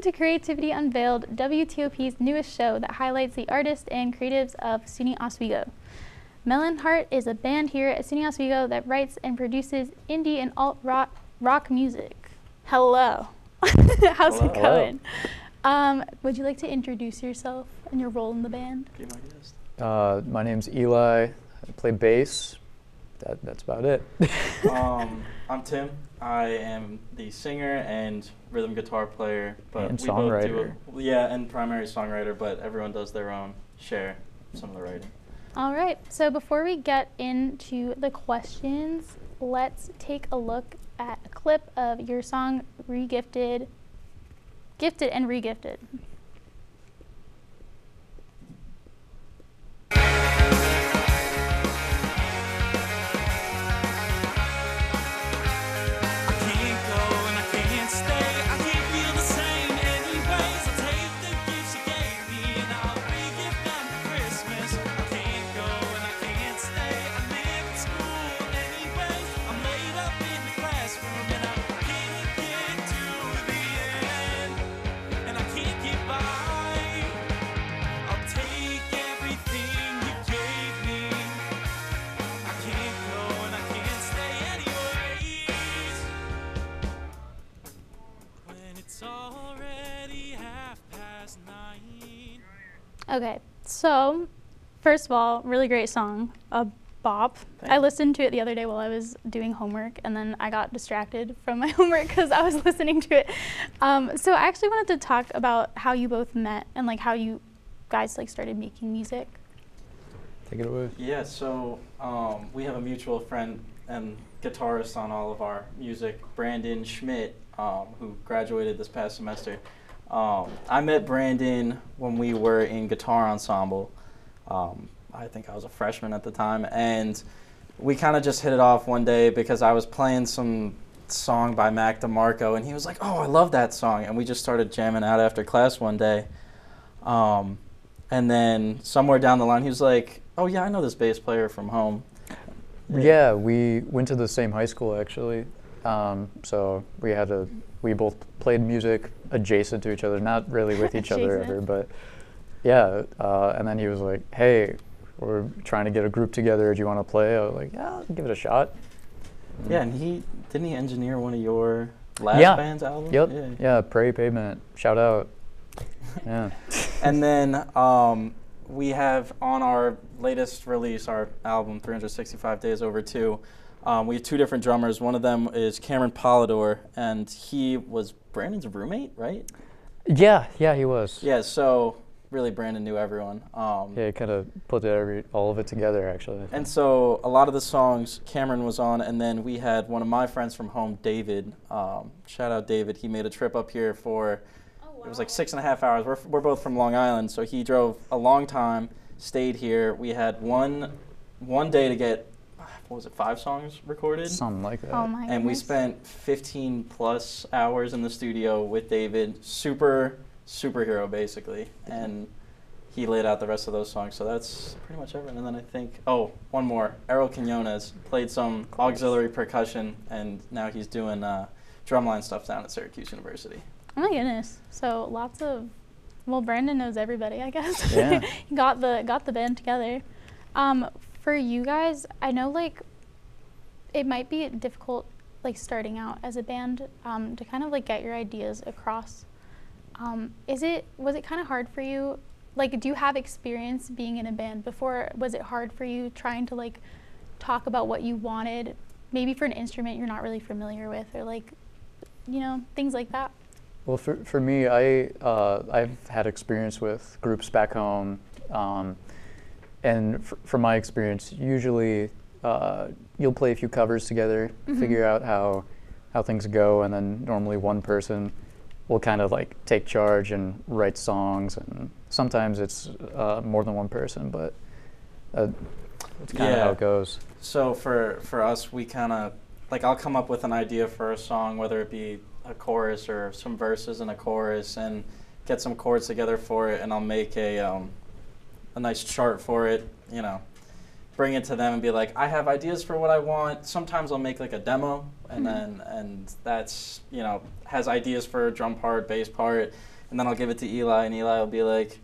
to Creativity Unveiled, WTOP's newest show that highlights the artists and creatives of SUNY Oswego. Melon Heart is a band here at SUNY Oswego that writes and produces indie and alt-rock music. Hello. How's it going? Would you like to introduce yourself and your role in the band? Be my guest. My name's Eli. I play bass. That's about it. I'm Tim. I am the singer and rhythm guitar player, but and we songwriter. both do and primary songwriter, but everyone does their own share some of the writing. All right, so before we get into the questions, let's take a look at a clip of your song Regifted, Gifted and Regifted. Okay, so first of all, really great song, a bop. I listened to it the other day while I was doing homework, and then I got distracted from my homework because I was listening to it. So I actually wanted to talk about how you both met and like how you guys like started making music. Take it away. Yeah, so we have a mutual friend and guitarist on all of our music, Brandon Schmidt, who graduated this past semester. I met Brandon when we were in guitar ensemble. I think I was a freshman at the time, and we kind of just hit it off one day because I was playing some song by Mac DeMarco, and he was like, "Oh, I love that song," and we just started jamming out after class one day. And then somewhere down the line, he was like, "Oh yeah, I know this bass player from home." Yeah, we went to the same high school actually. So we both played music adjacent to each other, not really with each other ever, but yeah. And then he was like, "Hey, we're trying to get a group together. Do you want to play?" I was like, "Yeah, I'll give it a shot." Yeah, and didn't he engineer one of your last band's albums? Yep. Yeah, Prairie Pavement. Shout out. Yeah. And then we have on our latest release, our album 365 Days Over 2, we have two different drummers. One of them is Cameron Polidor, and he was Brandon's roommate, right? Yeah, he was. Yeah, so really Brandon knew everyone. Yeah, he kind of put all of it together, actually. And so a lot of the songs Cameron was on, and then we had one of my friends from home, David. Shout out David. He made a trip up here for, it was like 6.5 hours. We're both from Long Island, so he drove a long time, stayed here. We had one day to get, what was it, 5 songs recorded? Something like that. Oh my goodness. And we spent 15 plus hours in the studio with David, superhero basically, and he laid out the rest of those songs. So that's pretty much everything. And then I think, one more, Errol Quinones played some auxiliary percussion, and now he's doing drumline stuff down at Syracuse University. Oh my goodness. So Brandon knows everybody, I guess. Yeah. He got the band together. For you guys, I know like it might be difficult like starting out as a band to kind of like get your ideas across. Was it kind of hard for you? Like, do you have experience being in a band before? Was it hard for you trying to like talk about what you wanted, maybe for an instrument you're not really familiar with, or like, things like that? Well, for me, I've had experience with groups back home, and from my experience, usually you'll play a few covers together, figure out how things go, and then normally one person will kind of like take charge and write songs, and sometimes it's more than one person, but it's kind of how it goes. So for us, we kind of, like, I'll come up with an idea for a song, whether it be a chorus or some verses and a chorus, and get some chords together for it, and I'll make a nice chart for it, bring it to them and be like, I have ideas for what I want. Sometimes I'll make like a demo, and then that's, has ideas for drum part, bass part, and then I'll give it to Eli, and Eli will be like,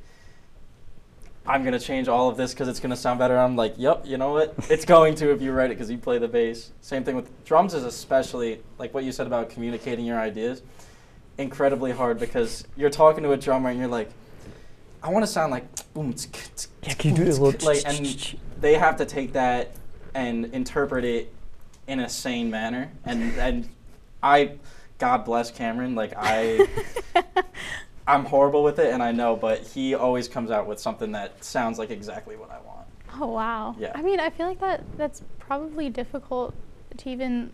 I'm going to change all of this because it's going to sound better. I'm like, yep, you know what? It's going to if you write it because you play the bass. Same thing with drums is especially, like what you said about communicating your ideas, incredibly hard because you're talking to a drummer and you're like, I want to sound like boom, Yeah, can you do this little like, and they have to take that and interpret it in a sane manner. And I, God bless Cameron, like I'm horrible with it, and I know, but he always comes out with something that sounds like exactly what I want. Oh, wow. Yeah. I mean, I feel like that's probably difficult to even,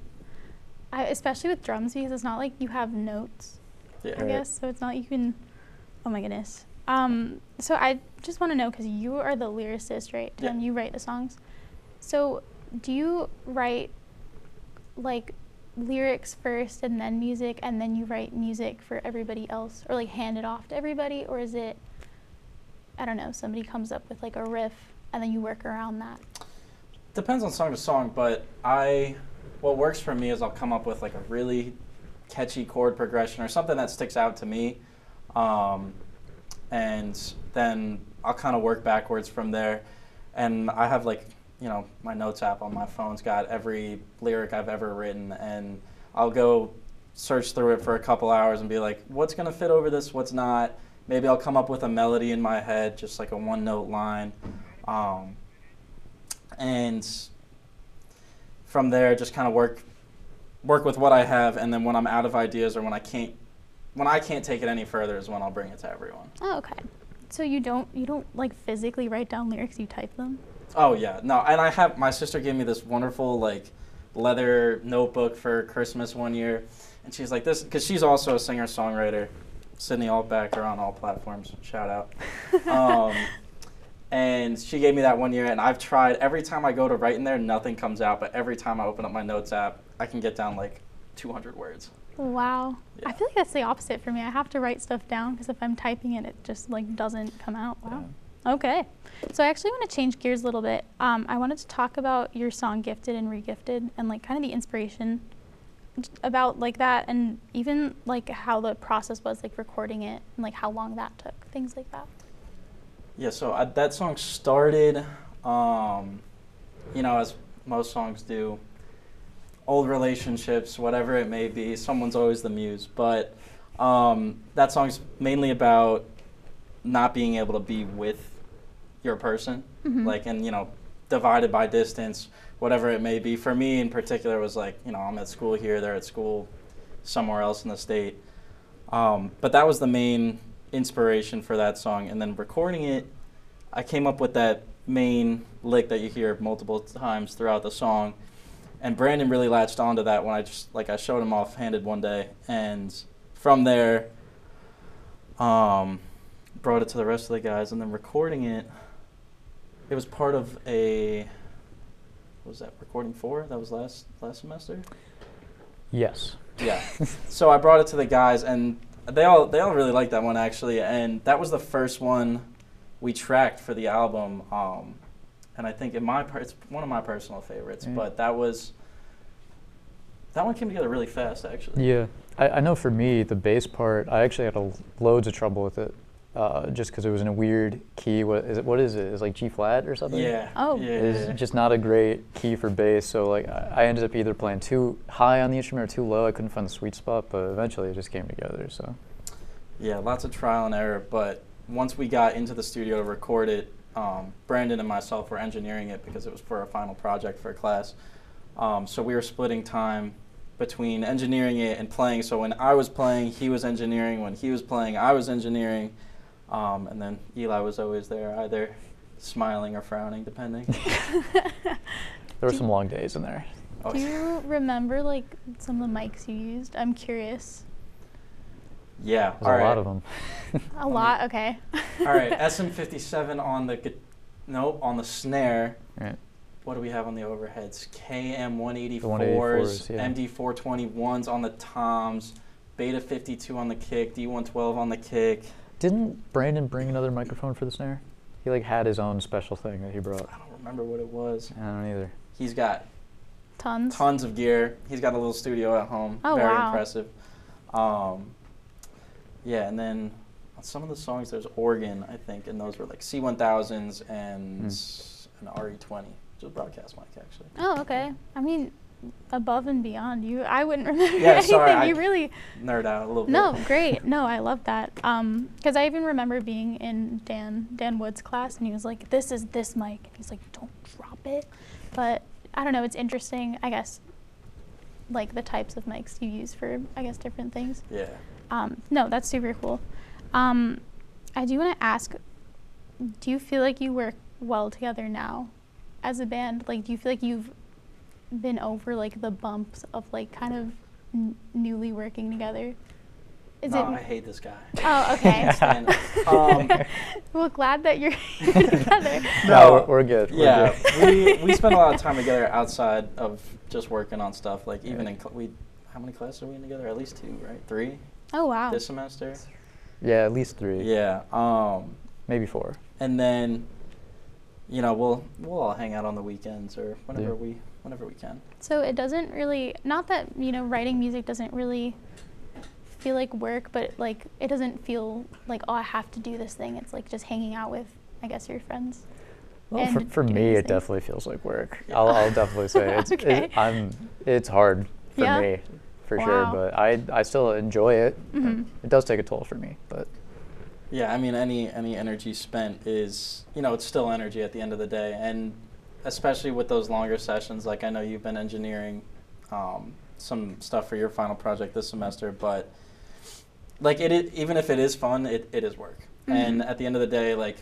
especially with drums, because it's not like you have notes, Yeah. I guess, so it's not you can, oh my goodness. So I just want to know, because you are the lyricist, right? Yeah. And you write the songs. So do you write, like, lyrics first and then music, and then you write music for everybody else, or like hand it off to everybody, or is it, I don't know, somebody comes up with like a riff and then you work around that? Depends on song to song, but what works for me is I'll come up with like a really catchy chord progression or something that sticks out to me, and then I'll kind of work backwards from there. And I have like, you know, my notes app on my phone's got every lyric I've ever written, and I'll go search through it for a couple hours and be like, what's going to fit over this, what's not? Maybe I'll come up with a melody in my head, just like a one-note line. And from there, just kind of work with what I have, and then when I'm out of ideas or when I can't take it any further is when I'll bring it to everyone. Oh, okay. So you don't like physically write down lyrics, you type them? Oh yeah, no, and my sister gave me this wonderful like leather notebook for Christmas one year, and she's like this, because she's also a singer-songwriter. Sydney Altback, are on all platforms, shout out. And she gave me that one year, and I've tried, every time I go to write in there, nothing comes out, but every time I open up my notes app, I can get down like 200 words. Wow. Yeah. I feel like that's the opposite for me. I have to write stuff down, because if I'm typing it, it just like doesn't come out. Wow. Yeah. Okay. So I actually want to change gears a little bit. I wanted to talk about your song Gifted and Regifted, and like kind of the inspiration about like that, and even like how the process was like recording it and like how long that took, things like that. Yeah, so that song started, you know, as most songs do, old relationships, whatever it may be, someone's always the muse. But that song's mainly about not being able to be with your person, like, and, you know, divided by distance, whatever it may be. For me in particular, it was like, you know, I'm at school here, they're at school somewhere else in the state. But that was the main inspiration for that song. And then recording it, I came up with that main lick that you hear multiple times throughout the song. And Brandon really latched onto that when I showed him offhanded one day. And from there, brought it to the rest of the guys. And then recording it, it was part of what was that, recording 4? That was last semester? Yes. Yeah. So I brought it to the guys, and they all really liked that one, actually. And that was the first one we tracked for the album. And I think it's one of my personal favorites. Yeah. But that one came together really fast, actually. Yeah. I know for me, the bass part, I actually had loads of trouble with it. Just because it was in a weird key. What is it? It's like G flat or something? Yeah. Oh. Yeah. It's just not a great key for bass. So like I ended up either playing too high on the instrument or too low. I couldn't find the sweet spot, but eventually it just came together. So. Yeah, lots of trial and error. But once we got into the studio to record it, Brandon and myself were engineering it because it was for a final project for a class. So we were splitting time between engineering it and playing. So when I was playing, he was engineering. When he was playing, I was engineering. And then Eli was always there, either smiling or frowning, depending. There were some long days in there. Oh, Do you remember like some of the mics you used? I'm curious. yeah. There's a lot of them. A lot? Okay. All right, SM57 on the snare. Right. What do we have on the overheads? KM184s, The 184s, yeah. MD421s on the toms, Beta 52 on the kick, D112 on the kick. Didn't Brandon bring another microphone for the snare? He like had his own special thing that he brought. I don't remember what it was. I don't either. He's got Tons. tons of gear. He's got a little studio at home. Oh, Very wow. impressive. Yeah, and then some of the songs there's organ, I think, and those were like C1000s and an RE20, which is a broadcast mic actually. Oh, okay. I mean, above and beyond you. I wouldn't remember Yeah, anything. sorry, you really nerd out a little bit. No, great. No, I love that. Because I even remember being in Dan Wood's class, and he was like, "This is this mic." And he's like, "Don't drop it." But I don't know. It's interesting, I guess, like the types of mics you use for, I guess, different things. Yeah. No, that's super cool. I do want to ask, do you feel like you work well together now as a band? Like, do you feel like you've been over like the bumps of like kind of newly working together? I hate this guy. Oh, okay. Well, glad that you're together. No, we're good. Yeah, we're good. we spend a lot of time together outside of just working on stuff. Like even in how many classes are we in together? At least 2, right? 3. Oh wow. This semester. Yeah, at least 3. Yeah. Maybe 4. And then, we'll all hang out on the weekends or whenever we can. So it doesn't really, not that writing music doesn't really feel like work, but like it doesn't feel like, oh, I have to do this thing. It's like just hanging out with, I guess, your friends. Well, for me, it definitely feels like work. Yeah. I'll definitely say Okay. it's hard for Yeah? me, for Wow. sure. But I still enjoy it. Mm-hmm. It does take a toll for me, but Yeah, I mean, any energy spent is, it's still energy at the end of the day, and especially with those longer sessions. Like I know you've been engineering some stuff for your final project this semester, but like even if it is fun, it is work. Mm-hmm. And at the end of the day, like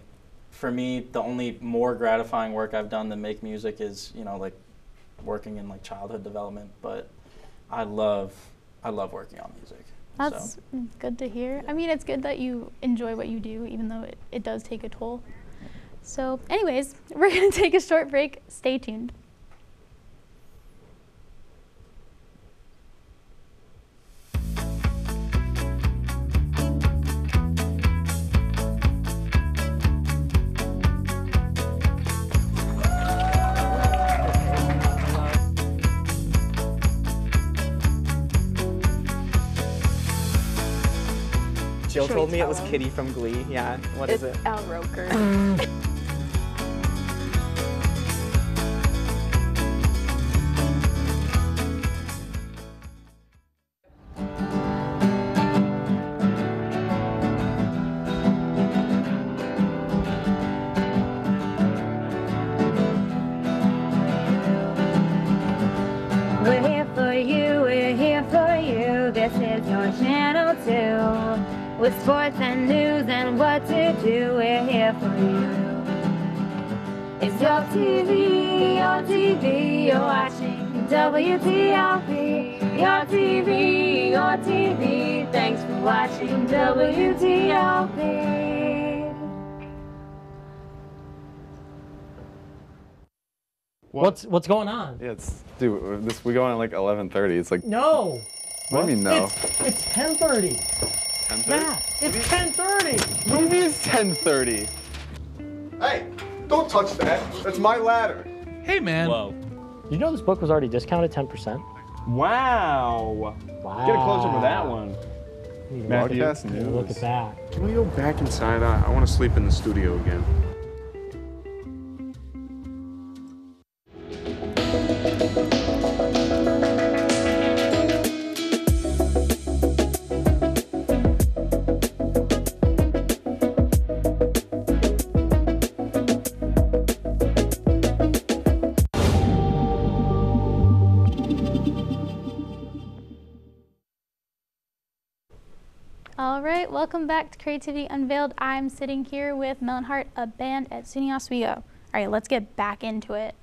for me, the only more gratifying work I've done than make music is, like working in like childhood development. But I love working on music. That's good to hear. I mean, it's good that you enjoy what you do, even though it does take a toll. So anyways, we're going to take a short break. Stay tuned. Jill Should told we me it tell was him? Kitty from Glee. Yeah, what is it? Al Roker. We're here for you, we're here for you. This is your channel too. With sports and news and what to do, we're here for you. It's your TV, you're watching WTLP. Your TV, thanks for watching WTLP. What's going on? Yeah, dude, we go on at like 11:30. It's like, No. what do you mean no? It's 10:30. 10:30? Yeah, it's 10:30. What do you mean it's 10:30? Hey, don't touch that. That's my ladder. Hey, man. Whoa. You know this book was already discounted 10%? Wow. Wow. Get a close up of that one. Matthew, Broadcast news. look at that. Can we go back inside? I want to sleep in the studio again. All right, welcome back to Creativity Unveiled. I'm sitting here with Melon Heart, a band at SUNY Oswego. All right, let's get back into it.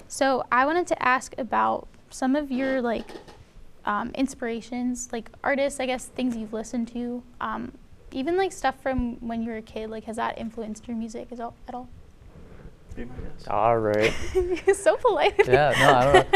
So I wanted to ask about some of your inspirations, like artists, I guess, things you've listened to, even like stuff from when you were a kid. Like, has that influenced your music at all? Be my guest. all right. So polite. Yeah, no, I don't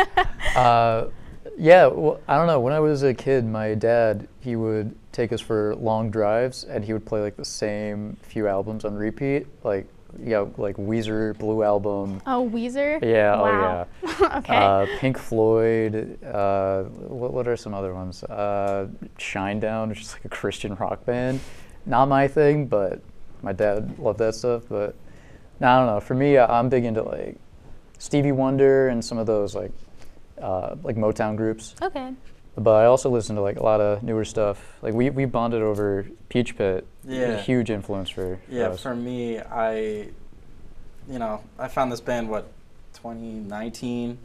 know. Yeah, well, I don't know. When I was a kid, my dad, he would take us for long drives, and he would play like the same few albums on repeat, like Weezer, Blue Album. Oh, Weezer? Yeah, Wow. oh yeah. Okay. Pink Floyd. What are some other ones? Shinedown, which is like a Christian rock band. not my thing, but my dad loved that stuff. But no, I don't know. For me, I'm big into like Stevie Wonder and some of those like Motown groups. Okay. But I also listen to like a lot of newer stuff. Like we bonded over Peach Pit. Yeah. A huge influence for us. For me, I found this band 2019,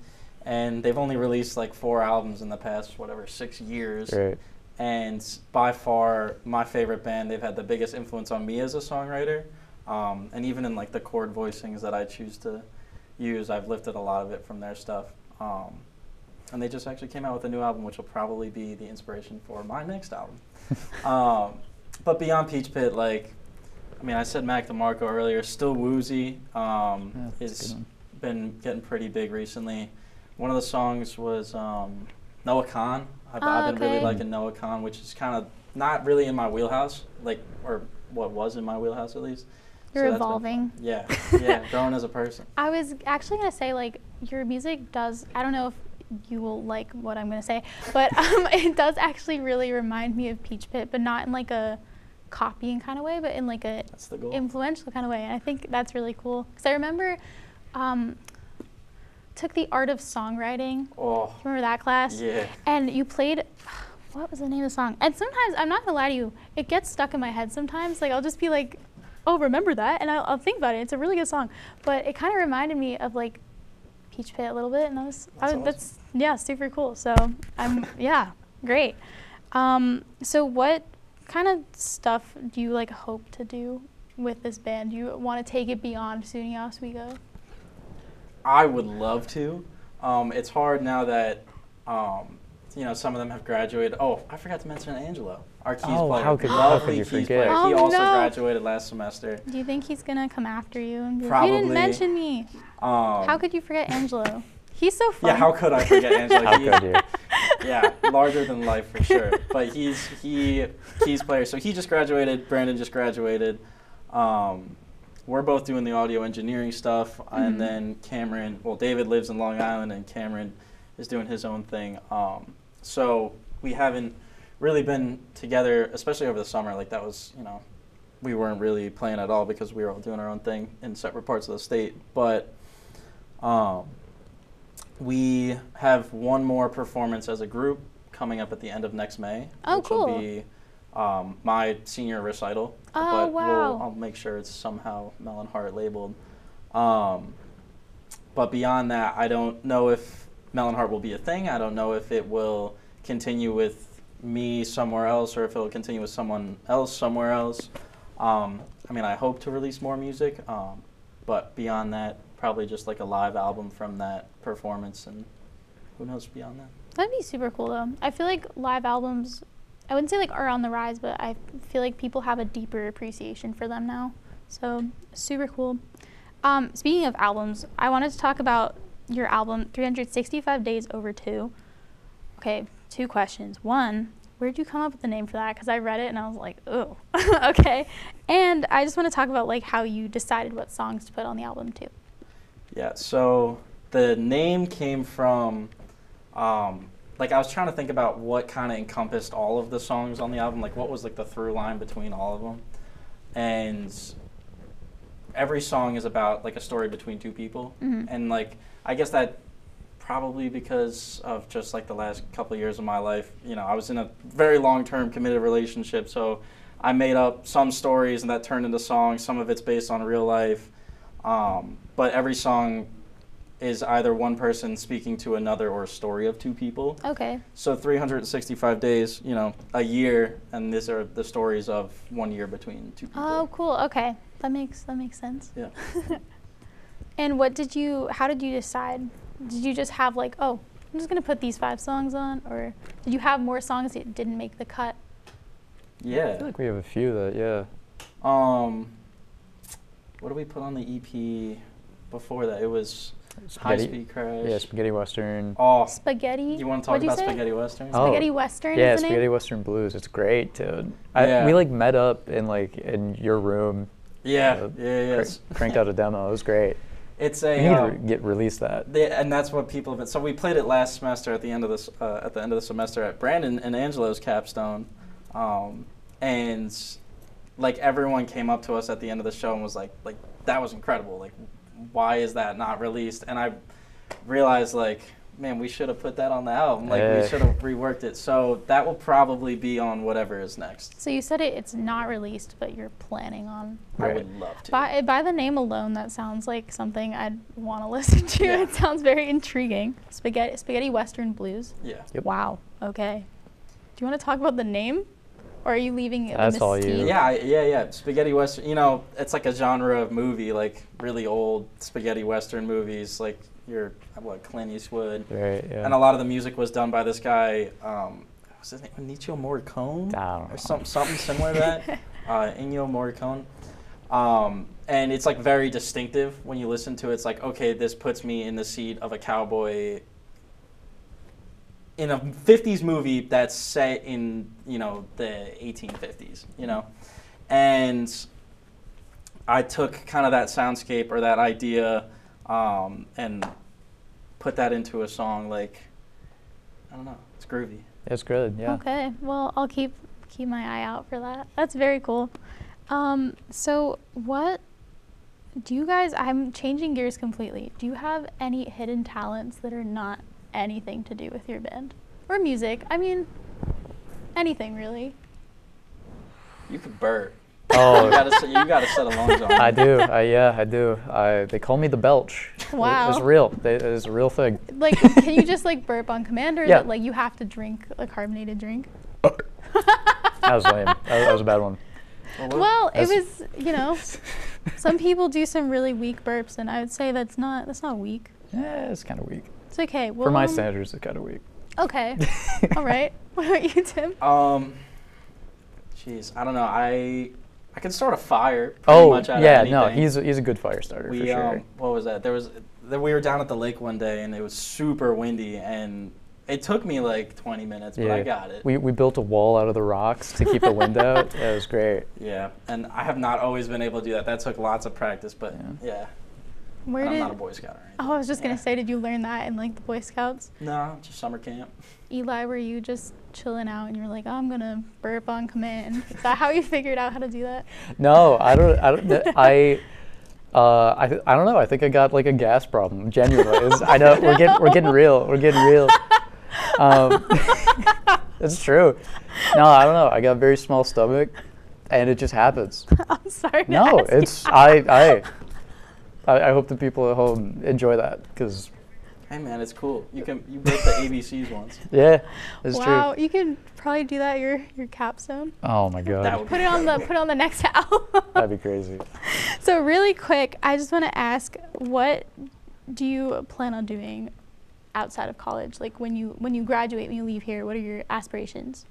and they've only released like 4 albums in the past 6 years. Right. And by far my favorite band. They've had the biggest influence on me as a songwriter, and even in like the chord voicings that I choose to use, I've lifted a lot of it from their stuff. And they just actually came out with a new album, which will probably be the inspiration for my next album. But beyond Peach Pit, I said Mac DeMarco earlier. Still Woozy has been getting pretty big recently. One of the songs was Noah Khan. I've been really liking Noah Khan, which is kind of not really in my wheelhouse, or what was in my wheelhouse at least. You're evolving. Yeah, growing as a person. I was actually going to say, your music does, I don't know if you will like what I'm going to say, but it does actually really remind me of Peach Pit, but not in a copying kind of way, but in a influential kind of way. And I think that's really cool. Because I remember took the art of songwriting. Oh. Remember that class? Yeah. And you played, what was the name of the song? And sometimes, I'm not going to lie to you, it gets stuck in my head sometimes. I'll just be like, oh, remember that? And I'll think about it. It's a really good song. But it kind of reminded me of Peach Pit a little bit. And that's super cool. So great. So what kind of stuff do you hope to do with this band? Do you want to take it beyond Suning Oswego? I would love to. It's hard now that some of them have graduated. Oh, I forgot to mention Angelo, our keys player. How could you forget? He also graduated last semester. Do you think he's gonna come after you and be Probably. like, you didn't mention me? How could you forget Angelo? He's so fun. Yeah, how could I forget Angelo? How could you? Yeah, larger than life for sure. But he's keys player. So he just graduated. Brandon just graduated. We're both doing the audio engineering stuff, and then Cameron. Well, David lives in Long Island, and Cameron is doing his own thing. So we haven't really been together, especially over the summer. That was, we weren't really playing at all because we were all doing our own thing in separate parts of the state. But we have one more performance as a group coming up at the end of next May. Which will be my senior recital. Oh, wow. I'll make sure it's somehow Melon Heart labeled. But beyond that, I don't know if Melon Heart will be a thing. I don't know if it will continue with me somewhere else or if it will continue with someone else somewhere else. I hope to release more music, but beyond that, probably just a live album from that performance, and who knows beyond that. That'd be super cool, though. I feel like live albums, I wouldn't say are on the rise, but I feel like people have a deeper appreciation for them now. So super cool. Speaking of albums, I wanted to talk about your album, 365 Days Over 2. Okay, 2 questions. One, where did you come up with the name for that? Because I read it and I was like, oh, okay. And I just want to talk about how you decided what songs to put on the album too. Yeah, so the name came from, I was trying to think about what kind of encompassed all of the songs on the album, what was the through line between all of them. And every song is about a story between 2 people. And I guess that probably because of just the last couple of years of my life, I was in a very long-term committed relationship, so I made up some stories and that turned into songs. Some of it's based on real life, but every song is either one person speaking to another or a story of 2 people. Okay. So 365 days, a year, and these are the stories of 1 year between 2 people. Oh, cool. Okay, that makes sense. Yeah. And how did you decide? Did you just have I'm just gonna put these 5 songs on, or did you have more songs that didn't make the cut? Yeah. I feel like we have a few that, what did we put on the EP before that? It was Spaghetti, High Speed Crash. Yeah, Spaghetti Western. Oh, Spaghetti. you want to talk about Spaghetti Western? Spaghetti Western. Yeah, is the Spaghetti name? Western Blues. It's great, dude. Yeah. We met up in your room. Yeah. Cranked out a demo. It was great. It's We need to release that. And that's what people have been. So we played it last semester at the end of this the semester at Brandon and Angelo's capstone, and like everyone came up to us at the end of the show and was like that was incredible. Like, why is that not released? And I realized, like, man, we should have put that on the album. Like, we should have reworked it. So that will probably be on whatever is next. So you said it's not released, but you're planning on. I would love to. By the name alone, that sounds like something I'd want to listen to. Yeah. It sounds very intriguing. Spaghetti Western Blues. Yeah. Yep. Wow. Okay. Do you want to talk about the name, or are you leaving it? That's all you. mystique? Yeah. Spaghetti Western. You know, it's like a genre of movie, like really old spaghetti Western movies, like Clint Eastwood. Right, yeah. And a lot of the music was done by this guy, what's his name? Ennio Morricone? I don't know. Or something similar to that. Ennio Morricone. And it's like very distinctive when you listen to it. It's like, okay, this puts me in the seat of a cowboy in a 50s movie that's set in, you know, the 1850s, you know? And I took kind of that soundscape or that idea and put that into a song. Like, I don't know, it's groovy. It's good, yeah. Okay. Well, I'll keep my eye out for that. That's very cool. So what do you guys? I'm changing gears completely. Do you have any hidden talents that are not anything to do with your band or music? I mean, anything really. You could burp. Oh, You gotta set a lungs on. I do. I do. They call me the Belch. Wow. It's real. It's a real thing. Like, can you just like burp on command, or is Yeah. it like you have to drink a carbonated drink? That was lame. That was a bad one. Well, it was, you know, some people do some really weak burps, and I would say that's not weak. Yeah, it's kind of weak. It's okay. Well, For my standards, it's kind of weak. Okay. All right. What about you, Tim? Jeez, I don't know. I can start a fire pretty much out of anything. No, he's a good fire starter for sure. What was that? We were down at the lake one day and it was super windy and it took me like 20 minutes, but I got it. We built a wall out of the rocks to keep the wind out. It was great. Yeah, and I have not always been able to do that. That took lots of practice, but yeah. Where I'm did? not a Boy Scout or anything. Oh, I was just gonna say, did you learn that in like the Boy Scouts? No, just summer camp. Eli, were you just chilling out and you were like, oh, I'm gonna burp on command? Is that how you figured out how to do that? No, I don't know. I think I got like a gas problem. Genuinely, I know we're getting real. We're getting real. It's true. No, I don't know. I got a very small stomach, and it just happens. I'm sorry. No, it's I hope the people at home enjoy that because. Hey man, it's cool. You wrote the ABCs once. Yeah, it's true. Wow, you could probably do that your capstone. Oh my god. That would Put it on the next album. That'd be crazy. So really quick, I just want to ask, what do you plan on doing outside of college? Like when you graduate, when you leave here, what are your aspirations?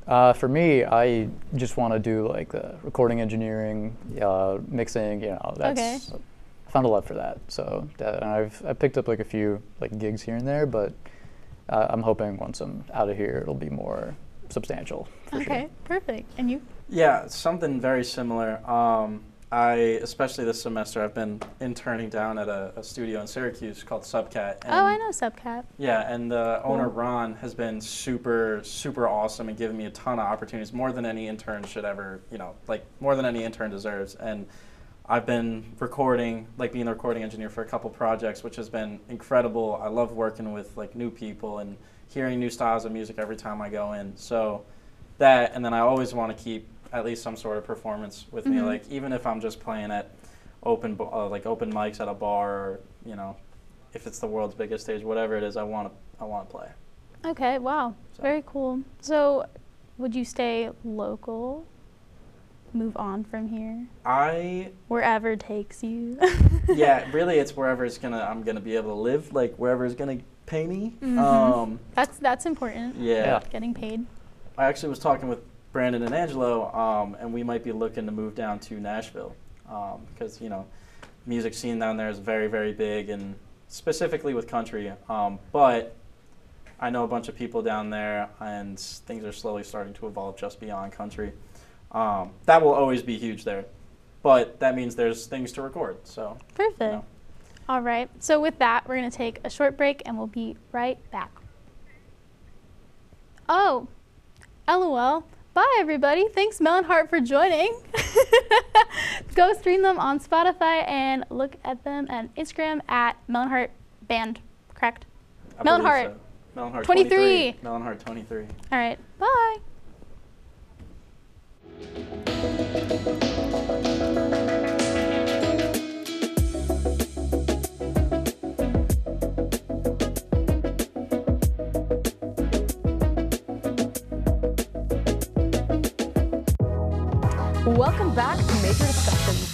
For me, I just want to do like the recording engineering, mixing. That's. Okay. I found a love for that. So I picked up like a few like gigs here and there, but I'm hoping once I'm out of here, it'll be more substantial. For Okay, sure. perfect. And you? Yeah, something very similar. Especially this semester, I've been interning down at a studio in Syracuse called Subcat. And Oh, I know Subcat. Yeah, and the owner, Ron, has been super, super awesome and given me a ton of opportunities, more than any intern should ever, more than any intern deserves. And I've been recording, being the recording engineer for a couple projects, which has been incredible. I love working with new people and hearing new styles of music every time I go in. So that, and then I always want to keep at least some sort of performance with me. Like even if I'm just playing at open mics at a bar, or if it's the world's biggest stage, whatever it is, I want to play. Okay, wow, So. very cool. So, would you stay local? Move on from here? Wherever takes you. Yeah, really, it's wherever I'm gonna be able to live, wherever is gonna pay me. That's important. Yeah. Getting paid. I actually was talking with Brandon and Angelo, and we might be looking to move down to Nashville because music scene down there is very, very big, and specifically with country. But I know a bunch of people down there, and things are slowly starting to evolve just beyond country. That will always be huge there, but that means there's things to record. So Perfect. All right. So with that, we're going to take a short break, and we'll be right back. Oh, LOL. Bye, everybody. Thanks, Melon Heart, for joining. Go stream them on Spotify and look at them on Instagram at Melon Heart Band, correct? Melon Heart. So. Melon Heart 23. Melon Heart 23. All right. Bye. Welcome back to Major Discussions.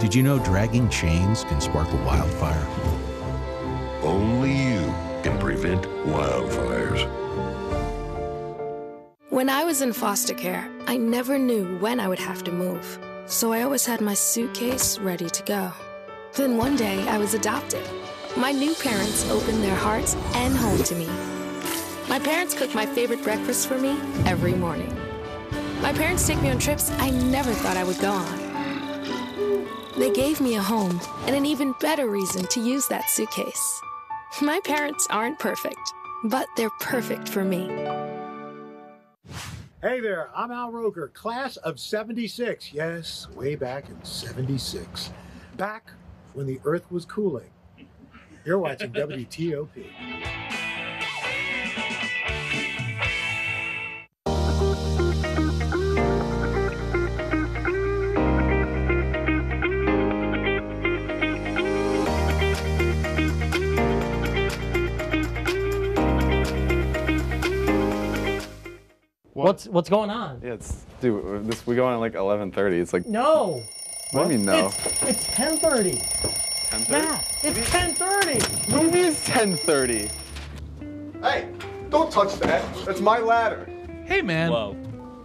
Did you know dragging chains can spark a wildfire? Only you can prevent wildfires. When I was in foster care, I never knew when I would have to move, so I always had my suitcase ready to go. Then one day, I was adopted. My new parents opened their hearts and home to me. My parents cook my favorite breakfast for me every morning. My parents take me on trips I never thought I would go on. They gave me a home and an even better reason to use that suitcase. My parents aren't perfect, but they're perfect for me. Hey there, I'm Al Roker, class of 76. Yes, way back in 76. Back when the Earth was cooling. You're watching WTOP. What's going on? Yeah, dude, we go on at like 11:30. It's like No. What do you mean no? It's 10:30. 10:30? Yeah, it's 10:30. What do you mean it's 10:30? Hey, don't touch that. That's my ladder. Hey, man. Whoa.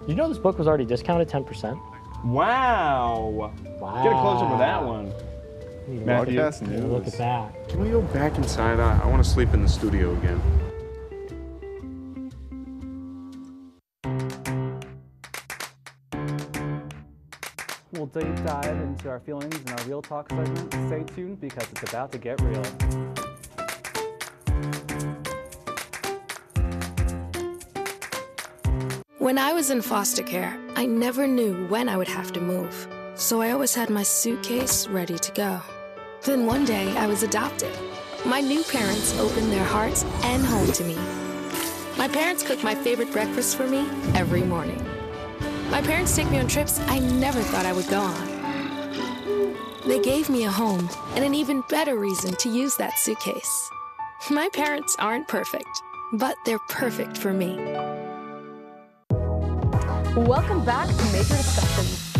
You know this book was already discounted 10%? Wow. Wow. Get a close-up of that one. Matthew, Broadcast news. look at that. Can we go back inside? I want to sleep in the studio again. We'll deep dive into our feelings in our Real Talk segment. Stay tuned because it's about to get real. When I was in foster care, I never knew when I would have to move, so I always had my suitcase ready to go. Then one day, I was adopted. My new parents opened their hearts and home to me. My parents cook my favorite breakfast for me every morning. My parents take me on trips I never thought I would go on. They gave me a home and an even better reason to use that suitcase. My parents aren't perfect, but they're perfect for me. Welcome back to Major Discussions.